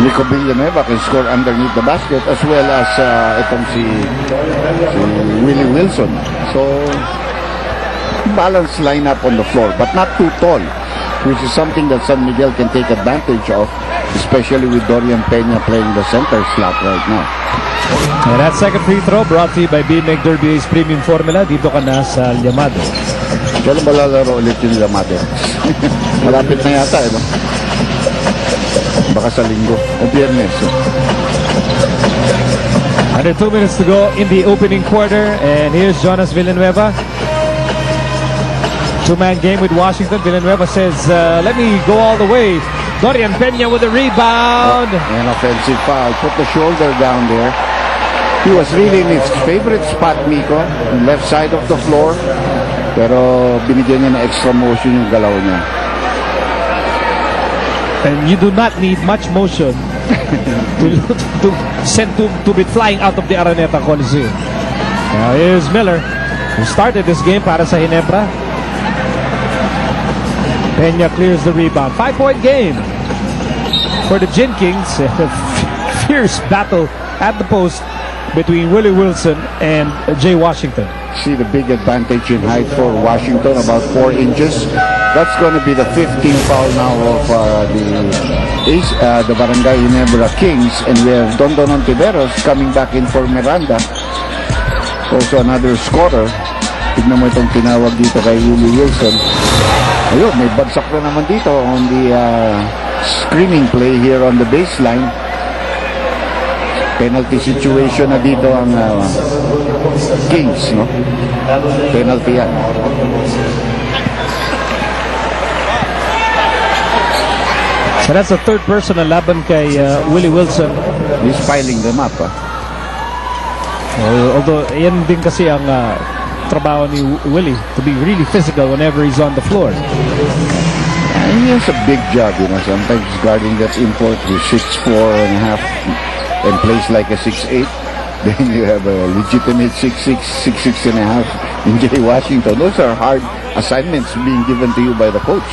Rico Villanueva can score underneath the basket, as well as itong si Willie Wilson. So, balanced lineup on the floor, but not too tall, which is something that San Miguel can take advantage of, especially with Dorian Peña playing the center slot right now. And that second free throw brought to you by BMEG Derby's Premium Formula. Dito ka na sa Llamado. Kailan ba lalaro ulit yung Llamado? Malapit na yata, no? Baka sa linggo o biyernes. Under 2 minutes to go in the opening quarter, and here's Jonas Villanueva. Two-man game with Washington. Villanueva says, let me go all the way. Dorian Peña with a rebound. An offensive foul. Put the shoulder down there. He was really in his favorite spot, Miko, left side of the floor. Pero binigyan niya ng extra motion yung galaw niya. And you do not need much motion to send to be flying out of the Araneta Coliseum. Now here's Miller, who started this game para sa Ginebra. Peña clears the rebound. 5-point game for the Gin Kings. A fierce battle at the post between Willie Wilson and Jay Washington. See the big advantage in height for Washington, about 4 inches. That's going to be the 15th foul now of the Barangay Ginebra Kings. And we have Dondon Ontiveros coming back in for Miranda. Also another scorer. Tignan mo itong tinawag dito kay Willie Wilson. Ayun, may bagsak na naman dito on the screening play here on the baseline. Penalty situation na dito ang Kings, no? Penalty yan. So that's the third person na laban kay Willie Wilson. He's piling them up, ha? Although, yan din kasi ang trabaho ni Willie, to be really physical whenever he's on the floor. And he has a big job, you know. Sometimes guarding that import with 6'4.5" and plays like a 6'8". Then you have a legitimate 6'6", 6'6.5" in Jay Washington. Those are hard assignments being given to you by the coach.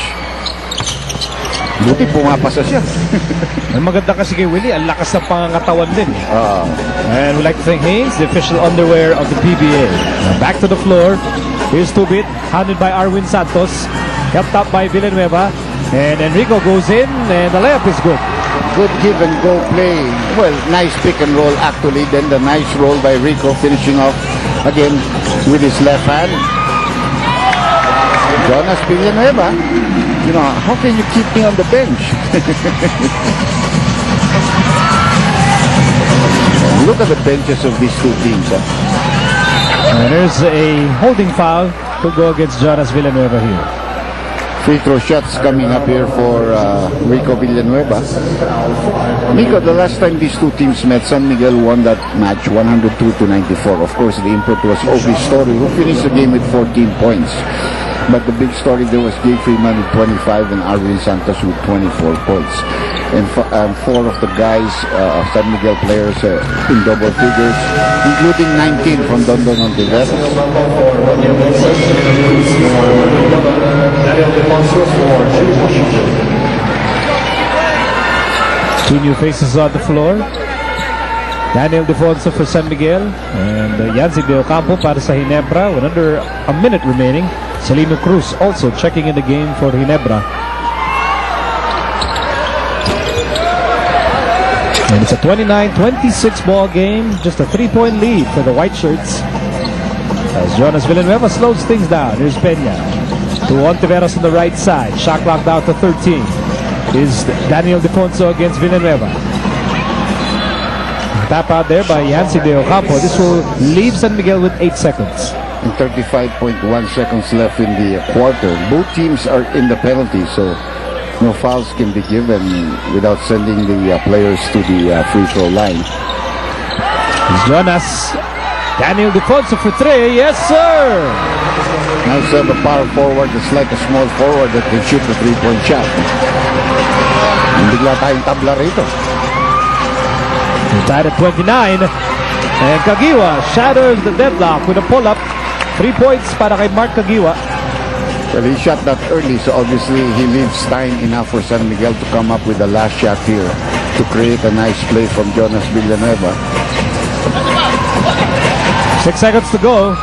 Buti pumapasa siya. Ang maganda kasi kay Willie, ang lakas ng pangangatawan din. And we'd like to thank Haynes, the official underwear of the PBA. Now back to the floor. Here's Tubit, handled by Arwin Santos. Helped up by Villanueva. And Enrico goes in, and the layup is good. Good give and go play. Well, nice pick and roll actually. Then the nice roll by Rico, finishing off again with his left hand. Jonas Villanueva, you know, how can you keep me on the bench? Look at the benches of these two teams. And there's a holding foul to go against Jonas Villanueva here. Free throw shots coming up here for Rico Villanueva. Nico, the last time these two teams met, San Miguel won that match 102-94. Of course, the import was Obi Story, who finished the game with 14 points. But the big story there was Jay Freeman with 25 and Arvin Santos with 24 points. And 4 of the guys, San Miguel players, in double figures, including 19 from Dondon Ontiveros. 2 new faces on the floor. Daniel Defonso for San Miguel and Yancy De Ocampo para sa Ginebra. With under a minute remaining, Celino Cruz also checking in the game for Ginebra. And it's a 29-26 ball game. Just a 3-point lead for the white shirts. As Jonas Villanueva slows things down. Here's Peña to Ontiveros on the right side. Shot clock down to 13. Is Daniel Defonso against Villanueva. Tap out there by Yancy De Ocampo. This will leave San Miguel with 8 seconds. And 35.1 seconds left in the quarter. Both teams are in the penalty, so no fouls can be given without sending the players to the free throw line. Jonas. Daniel Defonso for 3. Yes, sir! Now instead of a power forward, it's like a small forward that can shoot the three-point shot. Bigla tayong tabla rito. Tied at 29. And Kagiwa shatters the deadlock with a pull-up. 3 points para kay Mark Kagiwa. Well, he shot that early, so obviously he leaves time enough for San Miguel to come up with the last shot here to create a nice play from Jonas Villanueva. 6 seconds to go.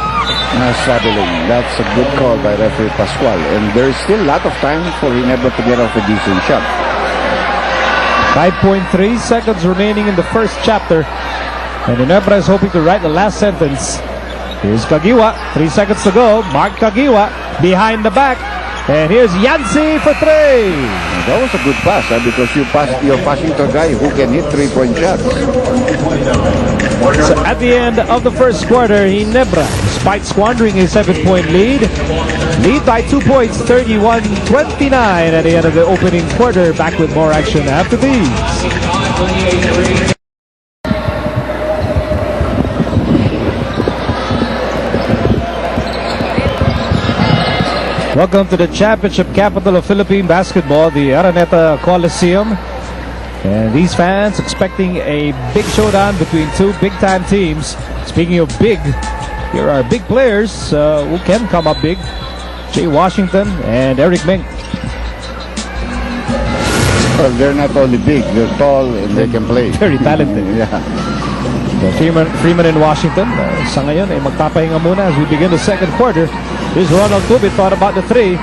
Saddling. That's a good call by referee Pascual. And there's still a lot of time for Ginebra to get off a decent shot. 5.3 seconds remaining in the first chapter. And Ginebra is hoping to write the last sentence. Here's Kagiwa. 3 seconds to go. Mark Kagiwa behind the back. And here's Yancy for 3. That was a good pass, because you're passing to a guy who can hit 3-point shots. So at the end of the first quarter, Ginebra, despite squandering a 7-point lead by 2 points, 31-29 at the end of the opening quarter. Back with more action after these. Welcome to the championship capital of Philippine basketball, the Araneta Coliseum. And these fans expecting a big showdown between two big-time teams. Speaking of big, here are big players who can come up big. Jay Washington and Eric Mink. Well, they're not only big, they're tall and they can play. Very talented. Yeah. So Freeman and Washington, sa ngayon ay magpapahinga muna as we begin the second quarter. Here's Ronald Tubit, thought about the 3.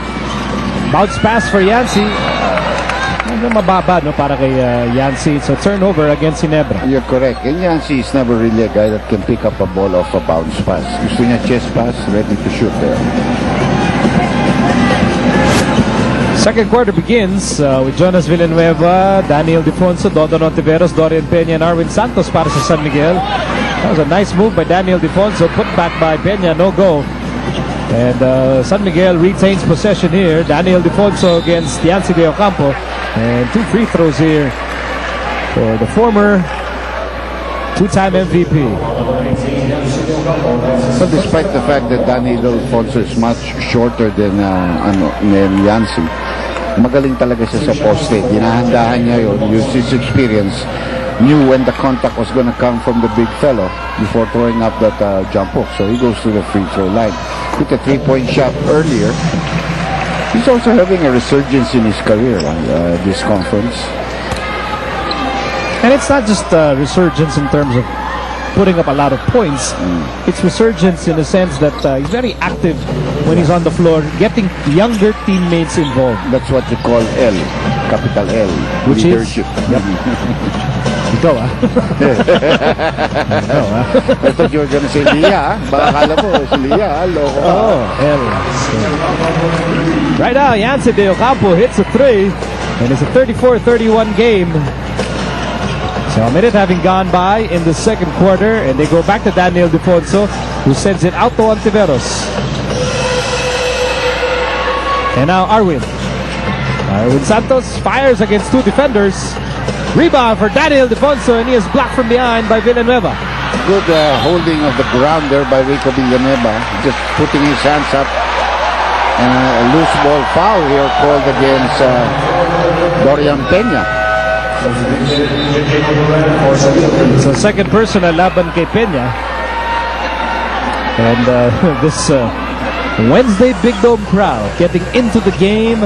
Bounce pass for Yancy. Mababa, no, para kay Yancy. It's a turnover against Ginebra. You're correct. And Yancy is never really a guy that can pick up a ball off a bounce pass. Gusto niya chest pass, ready to shoot there. Second quarter begins with Jonas Villanueva, Daniel Defonso, Dodon Ontiveros, Dorian Peña, and Arwin Santos para sa San Miguel. That was a nice move by Daniel Defonso, put back by Peña, no go. And San Miguel retains possession here. Daniel Defonso against Yancy de Ocampo. And 2 free throws here for the former two-time MVP. So despite the fact that Daniel Defonso is much shorter than Yancy, magaling talaga siya sa poste. Ginahandahan niya yun. Use his experience. Knew when the contact was going to come from the big fellow before throwing up that jump hook. So he goes to the free throw line. Took a 3-point shot earlier. He's also having a resurgence in his career, this conference. And it's not just resurgence in terms of putting up a lot of points. It's resurgence in the sense that he's very active when he's on the floor, getting younger teammates involved. That's what you call L, capital L, which leadership. Yep. Ikaw, I thought you were gonna say Lia. Baka akala mo, si Lia, loko ka. L. Right now, Yancy de Ocampo hits a 3, and it's a 34-31 game. So a minute having gone by in the second quarter, and they go back to Daniel Defonso, who sends it out to Ontiveros. And now Arwin Santos fires against 2 defenders. Rebound for Daniel Defonso, and he is blocked from behind by Villanueva. Good holding of the ground there by Rico Villanueva, just putting his hands up. And a loose ball foul here called against Dorian Peña. So second personal laban kay Peña. And this Wednesday Big Dome crowd getting into the game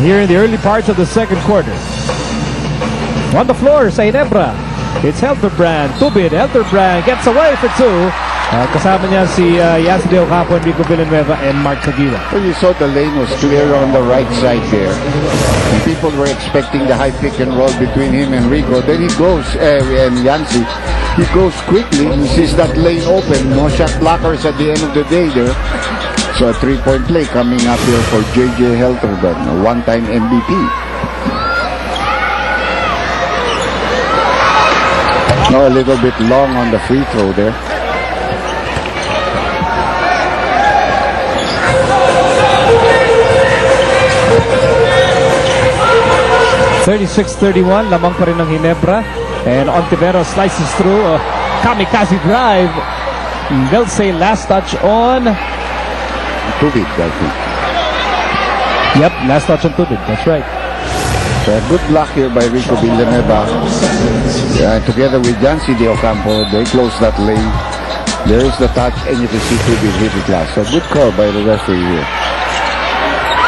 here in the early parts of the second quarter. On the floor sa Ginebra, it's Helterbrand. Tubid, Helterbrand gets away for 2. Kasama niya si Yancy de Ocampo, Rico Villanueva, and Mark Kagiwa. Well, you saw the lane was clear on the right side there. And people were expecting the high pick and roll between him and Rico. Then he goes, and Yancy, he goes quickly. He sees that lane open. No shot blockers at the end of the day there. So a 3-point play coming up here for JJ Helterbrand, a one-time MVP. No, a little bit long on the free throw there. (36-31), lamang pa rin ng Ginebra. And Ontiveros slices through a kamikaze drive. They'll say last touch on Tubig, I think. Yep, last touch on Tubig. That's right. Good block here by Rico Villanueva. Together with Yancy de Ocampo, they close that lane. There is the touch, and you can see Tubig hit it last. So good call by the referee here.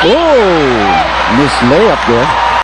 Oh, missed layup there.